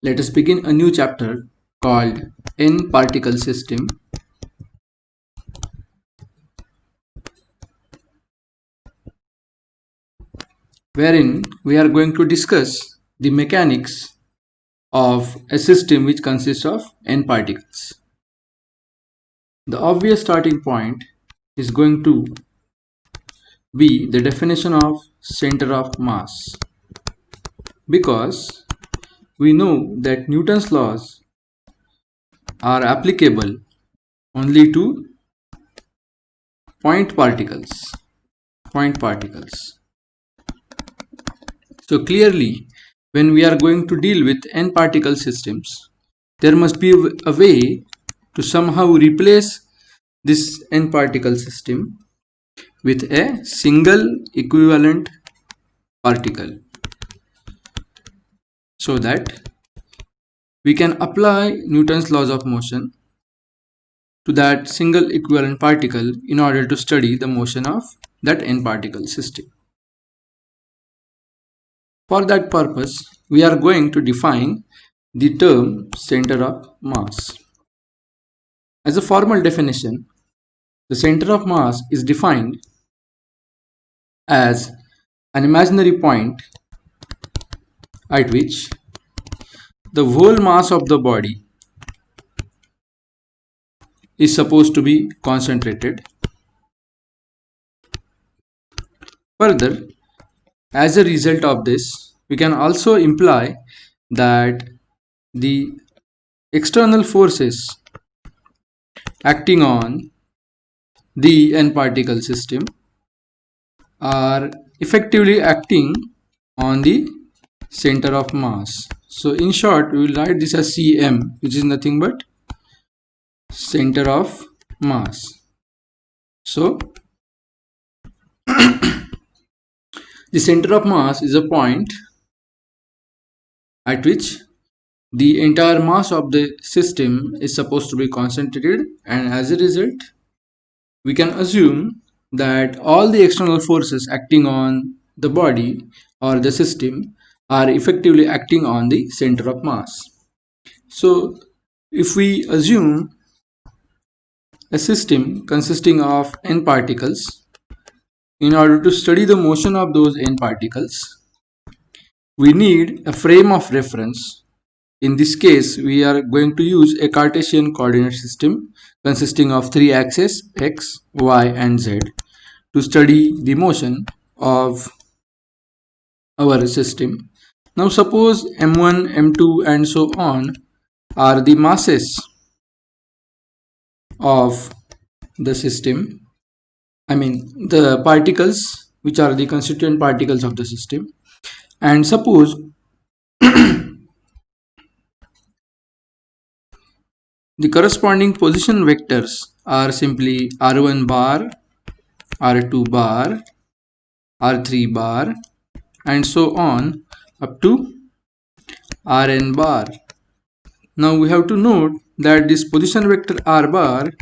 Let us begin a new chapter called N-particle system, wherein we are going to discuss the mechanics of a system which consists of N particles. The obvious starting point is going to be the definition of center of mass, because we know that Newton's laws are applicable only to point particles. So clearly, when we are going to deal with n-particle systems, there must be a way to somehow replace this n-particle system with a single equivalent particle, so that we can apply Newton's laws of motion to that single equivalent particle in order to study the motion of that n-particle system. For that purpose, we are going to define the term center of mass. As a formal definition, the center of mass is defined as an imaginary point at which the whole mass of the body is supposed to be concentrated. Further, as a result of this, we can also imply that the external forces acting on the n-particle system are effectively acting on the center of mass. So in short, we will write this as Cm, which is nothing but center of mass. So the center of mass is a point at which the entire mass of the system is supposed to be concentrated, and as a result, we can assume that all the external forces acting on the body or the system are effectively acting on the center of mass. So if we assume a system consisting of n particles, in order to study the motion of those n particles, we need a frame of reference. In this case, we are going to use a Cartesian coordinate system consisting of three axes x, y and z to study the motion of our system. Now suppose m1, m2 and so on are the masses of the system, the particles which are the constituent particles of the system, and suppose the corresponding position vectors are simply r1 bar, r2 bar, r3 bar and so on up to rn bar. Now we have to note that this position vector r bar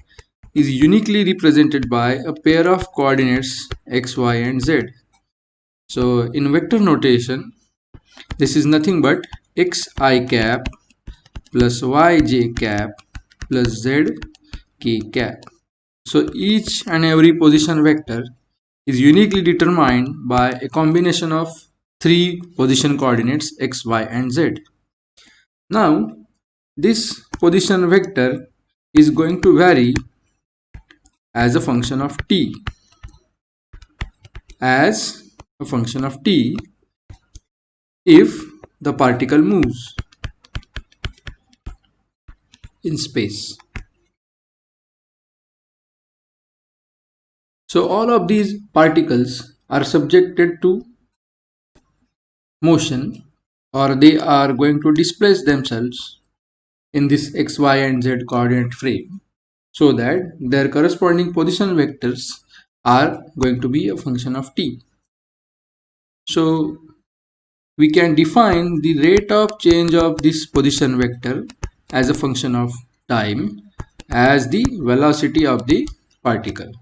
is uniquely represented by a pair of coordinates x, y and z. So in vector notation, this is nothing but xi cap plus yj cap plus z k cap. So each and every position vector is uniquely determined by a combination of three position coordinates x, y and z. Now this position vector is going to vary as a function of t, if the particle moves in space. So all of these particles are subjected to motion, or they are going to displace themselves in this x, y and z coordinate frame, so that their corresponding position vectors are going to be a function of t. So we can define the rate of change of this position vector as a function of time as the velocity of the particle.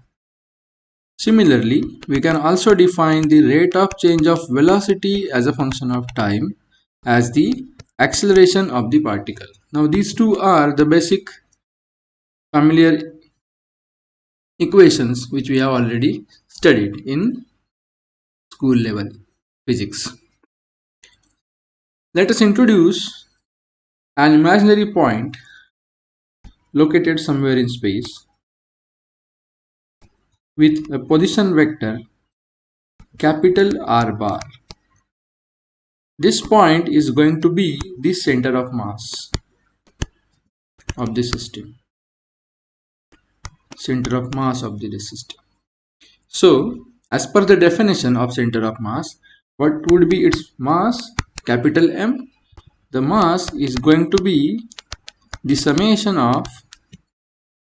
Similarly, we can also define the rate of change of velocity as a function of time as the acceleration of the particle. Now these two are the basic familiar equations which we have already studied in school level physics. Let us introduce an imaginary point located somewhere in space with a position vector capital R bar. This point is going to be the center of mass of the system. Center of mass of the system. So, as per the definition of center of mass, what would be its mass? Capital M. The mass is going to be the summation of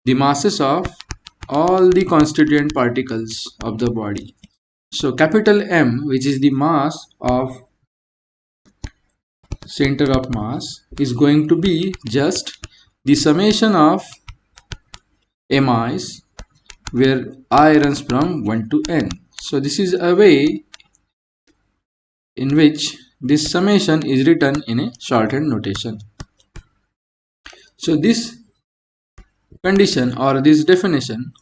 the masses of all the constituent particles of the body. So, capital M, which is the mass of center of mass, is going to be just the summation of mi's, where I runs from 1 to n. So this is a way in which this summation is written in a shorthand notation. So this condition or this definition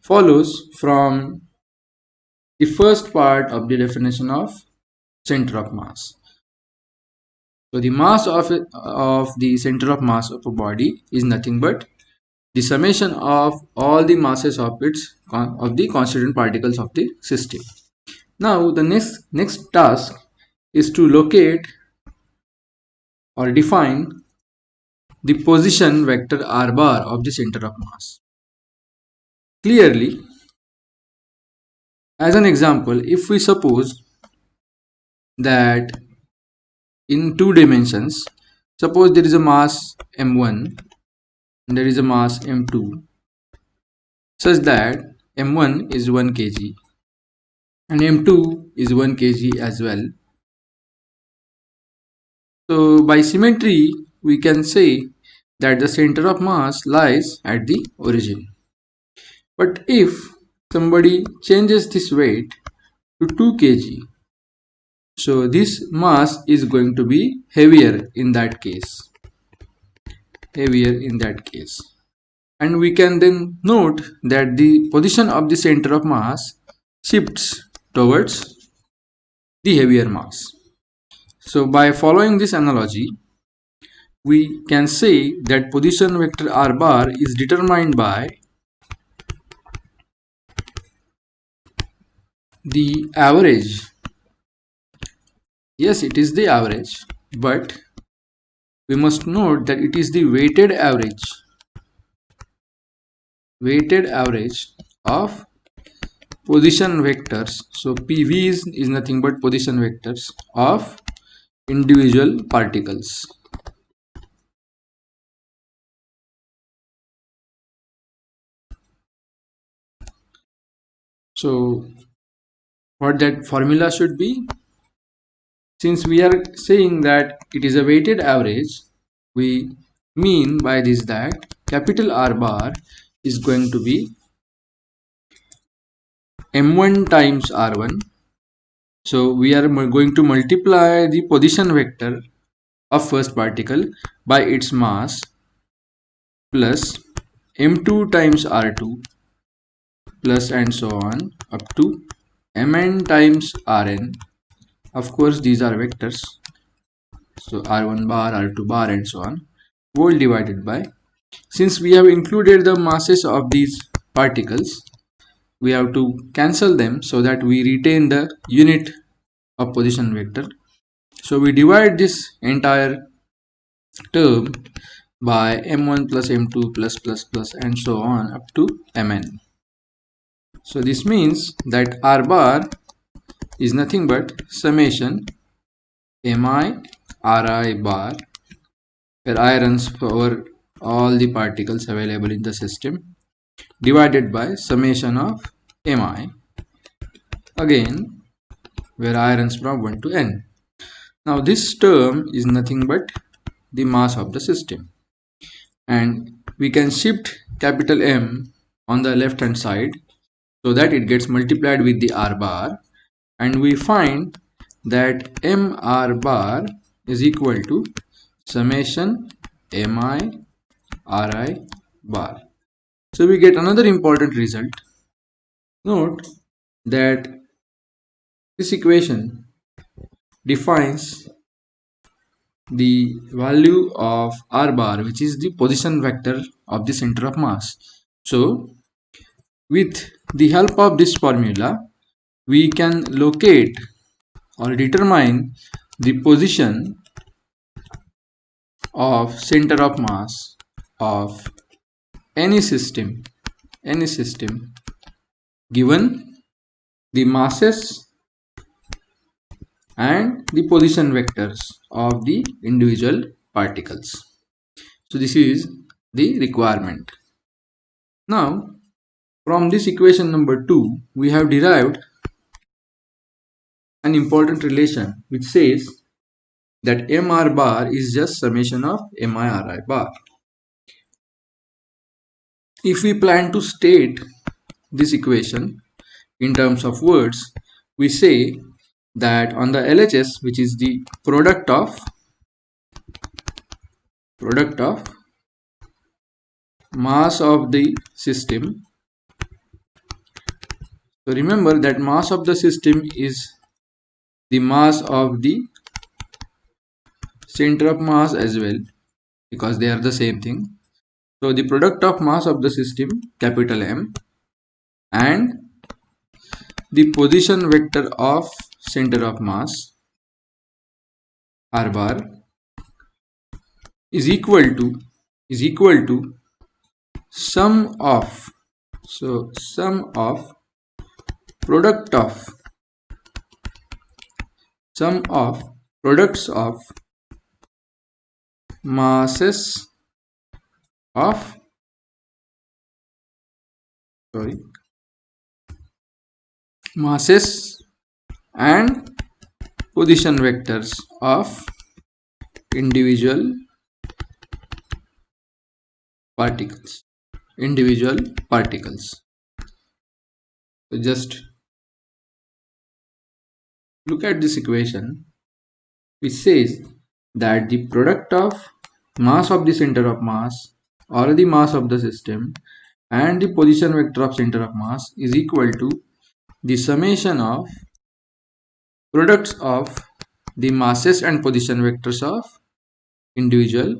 follows from the first part of the definition of center of mass. So the mass of the center of mass of a body is nothing but the summation of all the masses of the constituent particles of the system. Now the next task is to locate or define the position vector R bar of the center of mass. Clearly, as an example, if we suppose that in 2 dimensions, suppose there is a mass m1 and there is a mass m2, such that m1 is 1 kg and m2 is 1 kg as well. So by symmetry, we can say that the center of mass lies at the origin. But if somebody changes this weight to 2 kg, so this mass is going to be heavier in that case. And we can then note that the position of the center of mass shifts towards the heavier mass. So by following this analogy, we can say that position vector R bar is determined by the average. Yes, it is the average, but we must note that it is the weighted average of position vectors. So PV is nothing but position vectors of individual particles. So what that formula should be? Since we are saying that it is a weighted average, we mean by this that capital R bar is going to be m1 times r1. So we are going to multiply the position vector of first particle by its mass plus m2 times r2 plus and so on up to mn times rn. Of course, these are vectors, so r1 bar, r2 bar and so on, whole divided by, since we have included the masses of these particles, we have to cancel them so that we retain the unit of position vector. So we divide this entire term by m1 plus m2 plus and so on up to mn. So this means that R bar is nothing but summation mi ri bar, where I runs over all the particles available in the system, divided by summation of mi, again where I runs from 1 to n. Now this term is nothing but the mass of the system, and we can shift capital M on the left hand side so that it gets multiplied with the R bar, and we find that mr bar is equal to summation mi ri bar. So we get another important result. Note that this equation defines the value of r bar, which is the position vector of the center of mass. So with the help of this formula, we can locate or determine the position of center of mass of any system given the masses and the position vectors of the individual particles. So this is the requirement. Now from this equation number 2, we have derived an important relation which says that mr bar is just summation of mi ri bar. If we plan to state this equation in terms of words, we say that on the LHS, which is the product of mass of the system. So remember that mass of the system is the mass of the center of mass as well, because they are the same thing. So the product of mass of the system, capital M, and the position vector of center of mass, r bar, is equal to sum of products of masses of masses and position vectors of individual particles. So just look at this equation, which says that the product of mass of the center of mass or the mass of the system and the position vector of center of mass is equal to the summation of products of the masses and position vectors of individual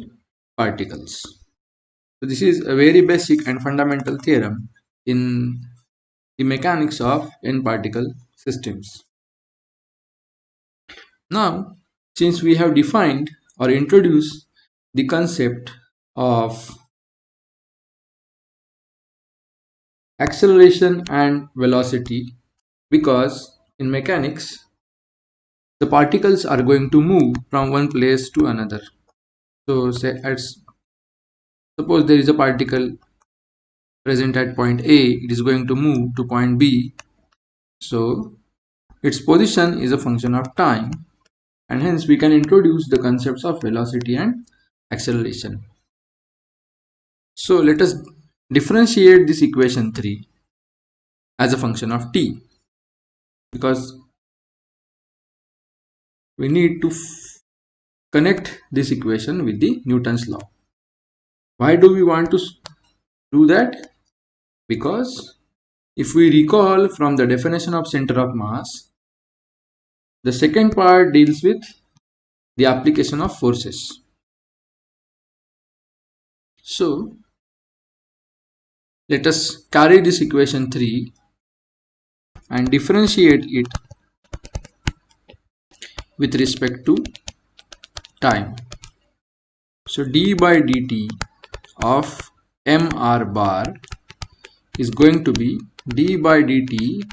particles. So this is a very basic and fundamental theorem in the mechanics of n-particle systems. Now, since we have defined or introduced the concept of acceleration and velocity, because in mechanics the particles are going to move from one place to another. So suppose there is a particle present at point A, it is going to move to point B. So its position is a function of time, and hence we can introduce the concepts of velocity and acceleration. So let us differentiate this equation 3 as a function of t, because we need to connect this equation with the Newton's law. Why do we want to do that? Because if we recall from the definition of center of mass, the second part deals with the application of forces. So let us carry this equation 3 and differentiate it with respect to time. So d by dt of mr bar is going to be d by dt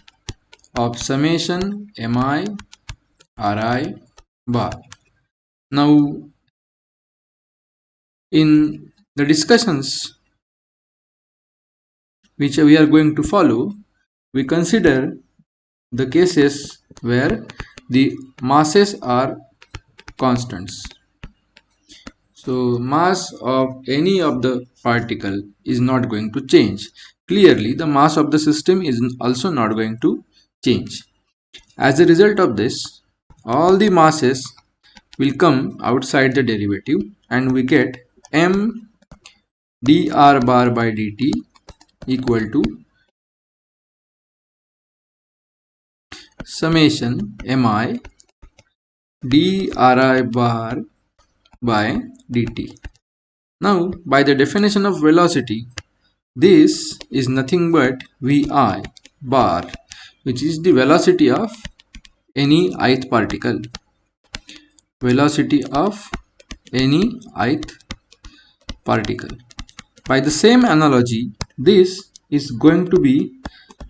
of summation mi ri bar. Now in the discussions which we are going to follow, we consider the cases where the masses are constants. So mass of any of the particle is not going to change. Clearly, the mass of the system is also not going to change. As a result of this, all the masses will come outside the derivative, and we get m dr bar by dt equal to summation mi dri bar by dt. Now, by the definition of velocity, this is nothing but vi bar, which is the velocity of any ith particle. Velocity of any ith particle. By the same analogy, this is going to be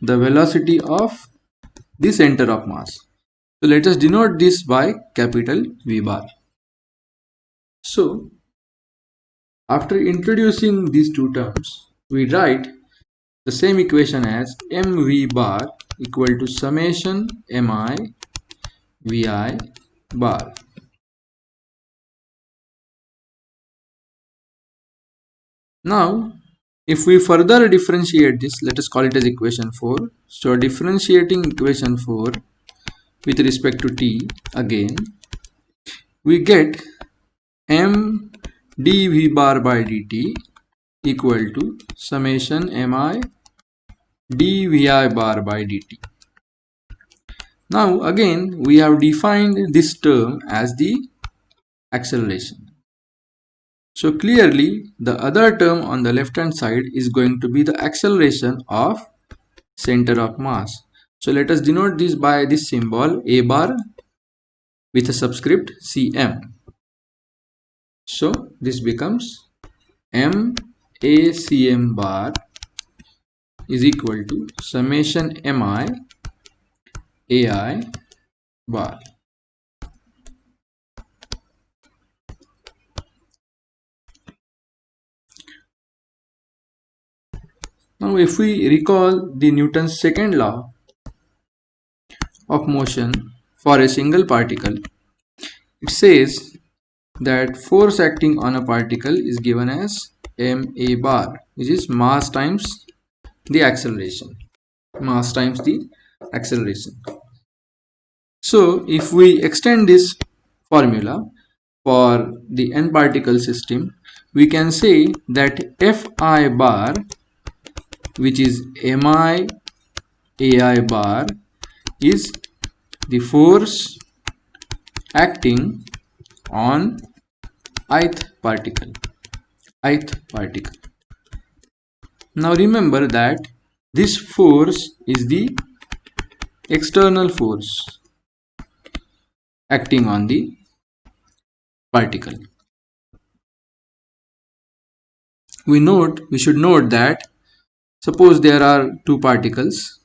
the velocity of the center of mass. So let us denote this by capital V bar. So after introducing these two terms, we write the same equation as mv bar equal to summation mi vi bar. Now, if we further differentiate this, let us call it as equation 4. So differentiating equation 4 with respect to t, again we get m dv bar by dt equal to summation mi dvi bar by dt. Now again we have defined this term as the acceleration. So clearly the other term on the left hand side is going to be the acceleration of center of mass. So let us denote this by this symbol a bar with a subscript cm. So this becomes m acm bar is equal to summation mi ai bar. Now if we recall the Newton's second law of motion for a single particle, it says that force acting on a particle is given as ma bar, which is mass times the acceleration. Mass times the acceleration. So if we extend this formula for the n particle system, we can say that fi bar, which is mi ai bar, is the force acting on ith particle. Now remember that this force is the external force acting on the particle. We should note that suppose there are two particles.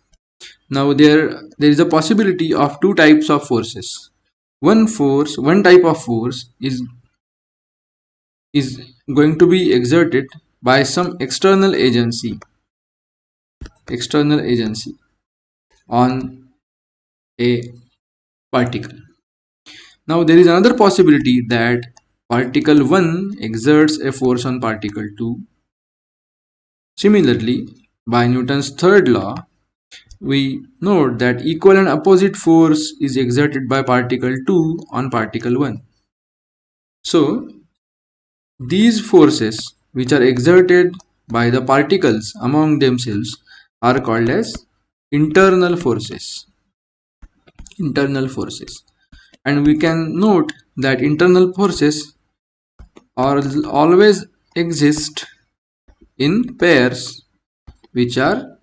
Now there is a possibility of two types of forces. One type of force is going to be exerted by some external agency on a particle. Now there is another possibility that particle 1 exerts a force on particle 2. Similarly, by Newton's third law, we note that equal and opposite force is exerted by particle 2 on particle 1. So these forces which are exerted by the particles among themselves are called as internal forces. And we can note that internal forces always exist in pairs which are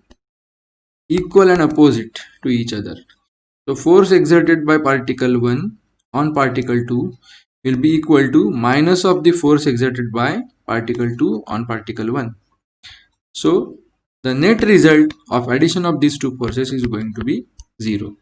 equal and opposite to each other. So force exerted by particle 1 on particle 2 will be equal to minus of the force exerted by particle 2 on particle 1. So the net result of addition of these two forces is going to be 0.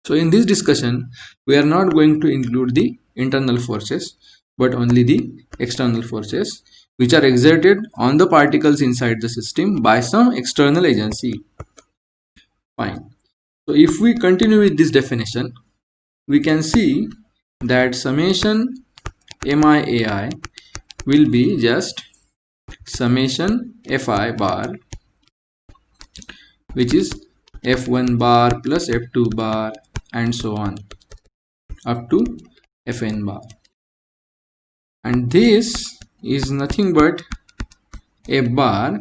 So in this discussion, we are not going to include the internal forces, but only the external forces which are exerted on the particles inside the system by some external agency. Fine. So if we continue with this definition, we can see that summation mi ai will be just summation fi bar, which is f1 bar plus f2 bar and so on. up to Fn bar, and this is nothing but F bar.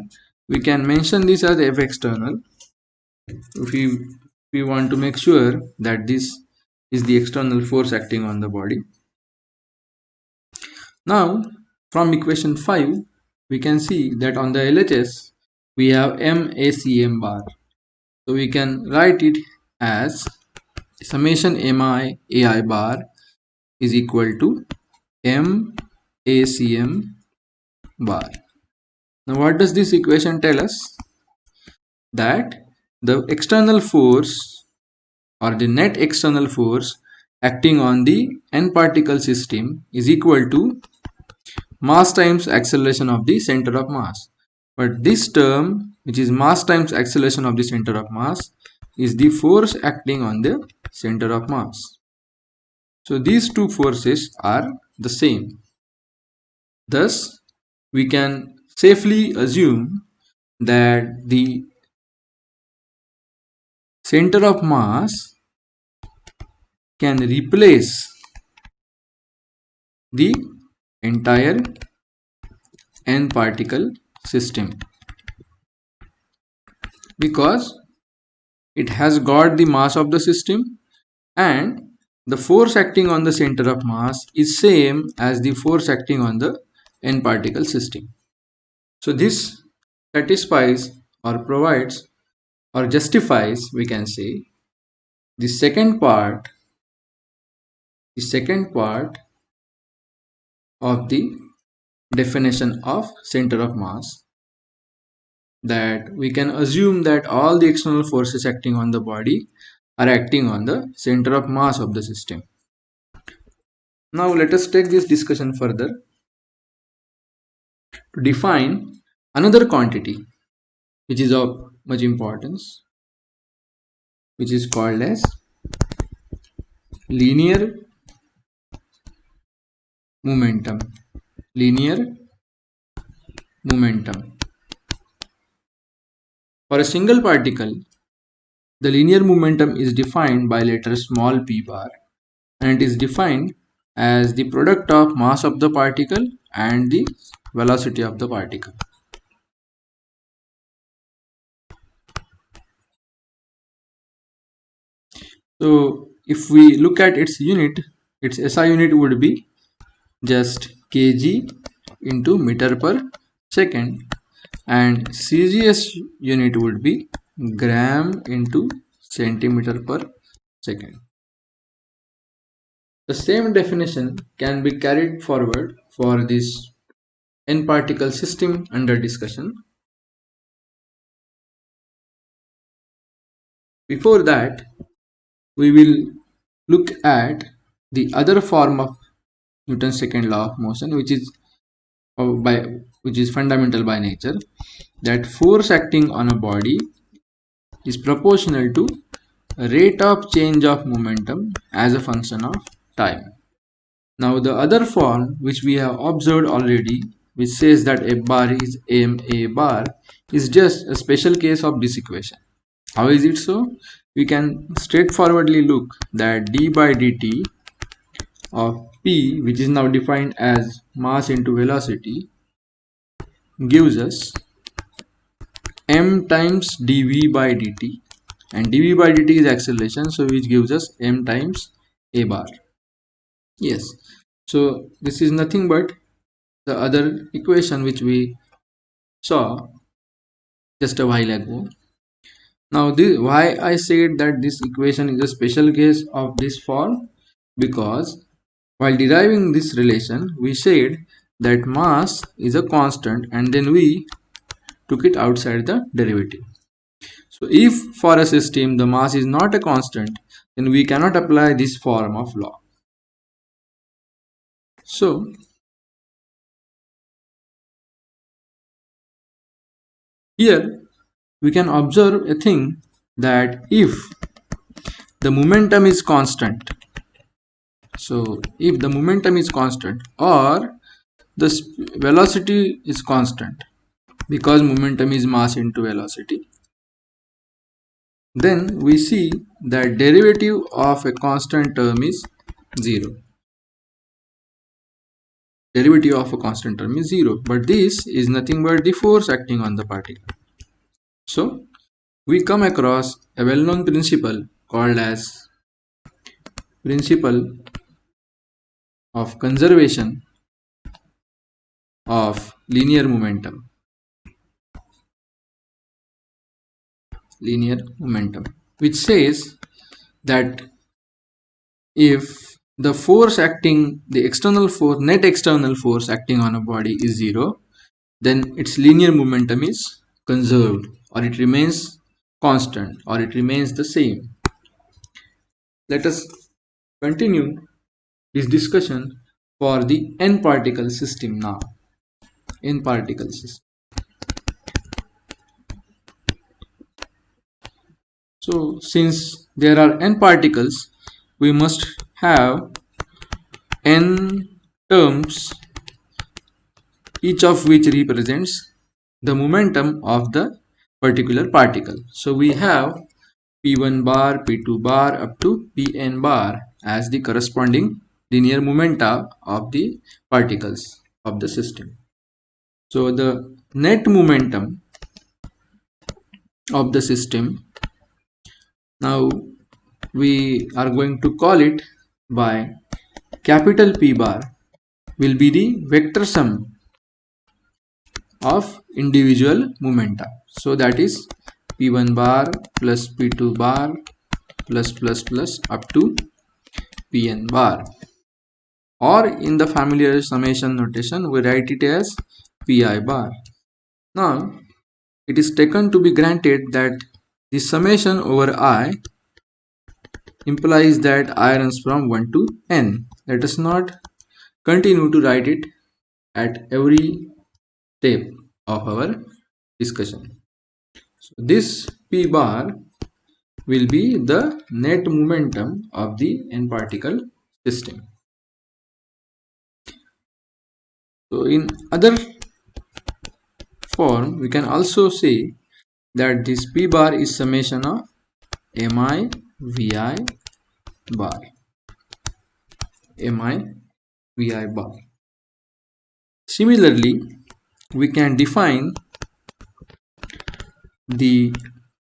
We can mention this as F external if we want to make sure that this is the external force acting on the body. Now from equation 5 we can see that on the LHS we have MACM bar, so we can write it as summation mi ai bar is equal to MACM bar. Now what does this equation tell us? That the external force or the net external force acting on the n particle system is equal to mass times acceleration of the center of mass. But this term, which is mass times acceleration of the center of mass, is the force acting on the center of mass. So these two forces are the same. Thus, we can safely assume that the center of mass can replace the entire n particle system, because it has got the mass of the system and the force acting on the center of mass is same as the force acting on the n particle system. So this satisfies or provides or justifies, we can say, the second part of the definition of center of mass, that we can assume that all the external forces acting on the body are acting on the center of mass of the system. Now let us take this discussion further to define another quantity which is of much importance, which is called as linear momentum. Linear momentum. For a single particle, the linear momentum is defined by letter small p bar, and it is defined as the product of mass of the particle and the velocity of the particle. So if we look at its unit, its SI unit would be just kg into meter per second, and CGS unit would be gram into centimeter per second. The same definition can be carried forward for this n particle system under discussion. Before that, we will look at the other form of Newton's second law of motion, which is fundamental by nature, that force acting on a body is proportional to rate of change of momentum as a function of time. Now the other form which we have observed already, which says that F bar is ma bar, is just a special case of this equation. How is it so? We can straightforwardly look that d by dt of p, which is now defined as mass into velocity, gives us m times dv by dt, and dv by dt is acceleration, so which gives us m times a bar. Yes, so this is nothing but the other equation which we saw just a while ago. Now why I said that this equation is a special case of this form, because while deriving this relation we said that mass is a constant and then we took it outside the derivative. So if for a system the mass is not a constant, then we cannot apply this form of law. So here we can observe a thing, that if the momentum is constant, so if the momentum is constant or the velocity is constant, because momentum is mass into velocity, then we see that derivative of a constant term is 0. Derivative of a constant term is 0, but this is nothing but the force acting on the particle. So we come across a well-known principle called as principle of conservation of linear momentum. Which says that if the force acting, the external force, net external force acting on a body is 0, then its linear momentum is conserved, or it remains constant, or it remains the same. Let us continue this discussion for the n particle system now. N particle system. So since there are n particles, we must have n terms, each of which represents the momentum of the particular particle. So we have P1 bar, P2 bar up to Pn bar as the corresponding linear momenta of the particles of the system. So the net momentum of the system, now we are going to call it by capital P bar, will be the vector sum of individual momenta. So that is P1 bar plus P2 bar plus up to Pn bar, or in the familiar summation notation we write it as Pi bar. Now it is taken to be granted that the summation over I implies that I runs from 1 to n. Let us not continue to write it at every step of our discussion. So this P bar will be the net momentum of the n particle system. So in other form, we can also say that this P bar is summation of Mi Vi bar. Mi Vi bar. Similarly, we can define the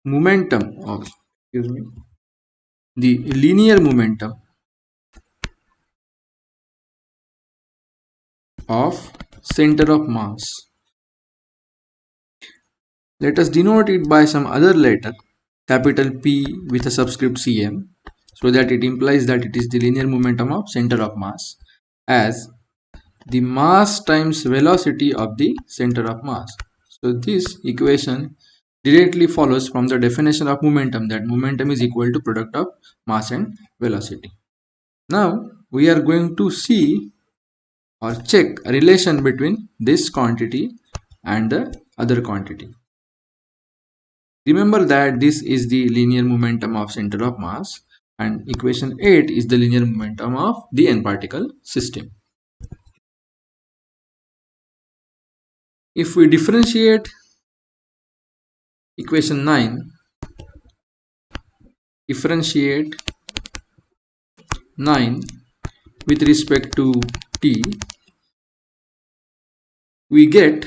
momentum of, the linear momentum of center of mass. Let us denote it by some other letter, capital P with a subscript Cm, so that it implies that it is the linear momentum of center of mass, as the mass times velocity of the center of mass. So this equation directly follows from the definition of momentum, that momentum is equal to product of mass and velocity. Now we are going to see or check a relation between this quantity and the other quantity. Remember that this is the linear momentum of center of mass, and equation 8 is the linear momentum of the n particle system. If we differentiate equation 9, with respect to t, we get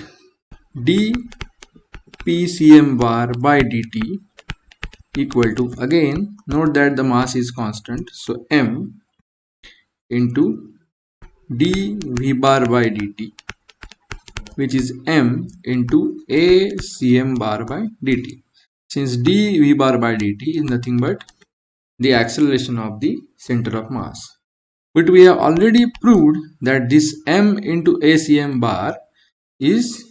dPcm bar by dt equal to, again note that the mass is constant, so m into dV bar by dt, which is m into Acm bar by dt. Since dV bar by dt is nothing but the acceleration of the center of mass. But we have already proved that this m into Acm bar is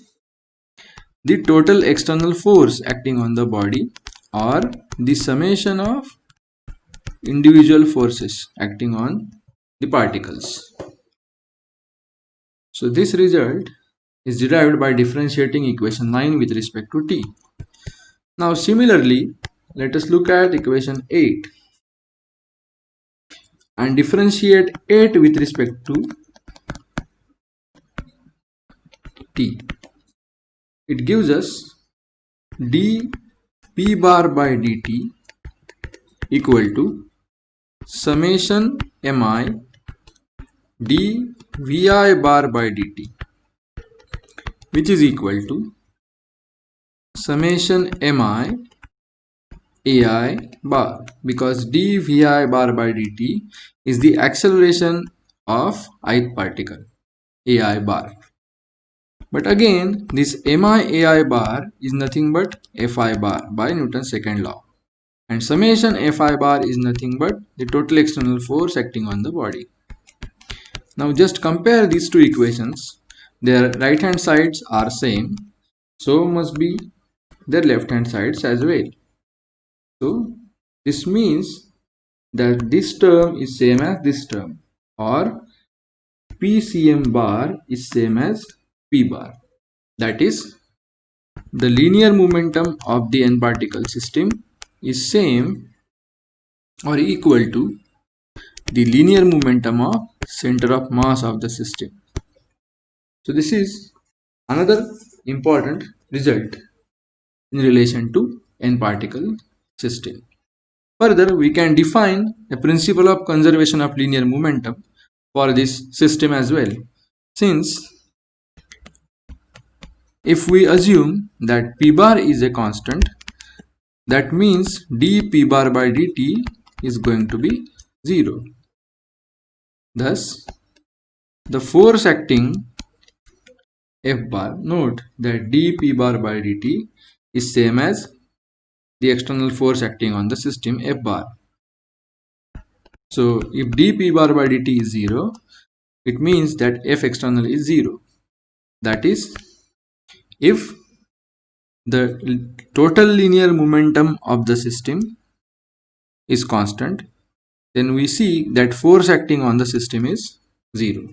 the total external force acting on the body, or the summation of individual forces acting on the particles. So this result is derived by differentiating equation 9 with respect to t. Now similarly, let us look at equation 8 and differentiate 8 with respect to t. It gives us dP bar by dt equal to summation Mi d vi bar by dt, which is equal to summation mi ai bar, because d vi bar by dt is the acceleration of ith particle ai bar. But again, this mi ai bar is nothing but fi bar by Newton's second law, and summation fi bar is nothing but the total external force acting on the body. Now just compare these two equations. Their right hand sides are same, so must be their left hand sides as well. So this means that this term is same as this term, or PCM bar is same as P bar. That is, the linear momentum of the n particle system is same or equal to the linear momentum of center of mass of the system. So this is another important result in relation to n particle system. Further, we can define a principle of conservation of linear momentum for this system as well, since if we assume that p bar is a constant, that means dp bar by dt is going to be 0. Thus, the force acting F bar, note that dp bar by dt is same as the external force acting on the system F bar. So if dp bar by dt is 0, it means that F external is 0. That is, if the total linear momentum of the system is constant, then we see that force acting on the system is 0.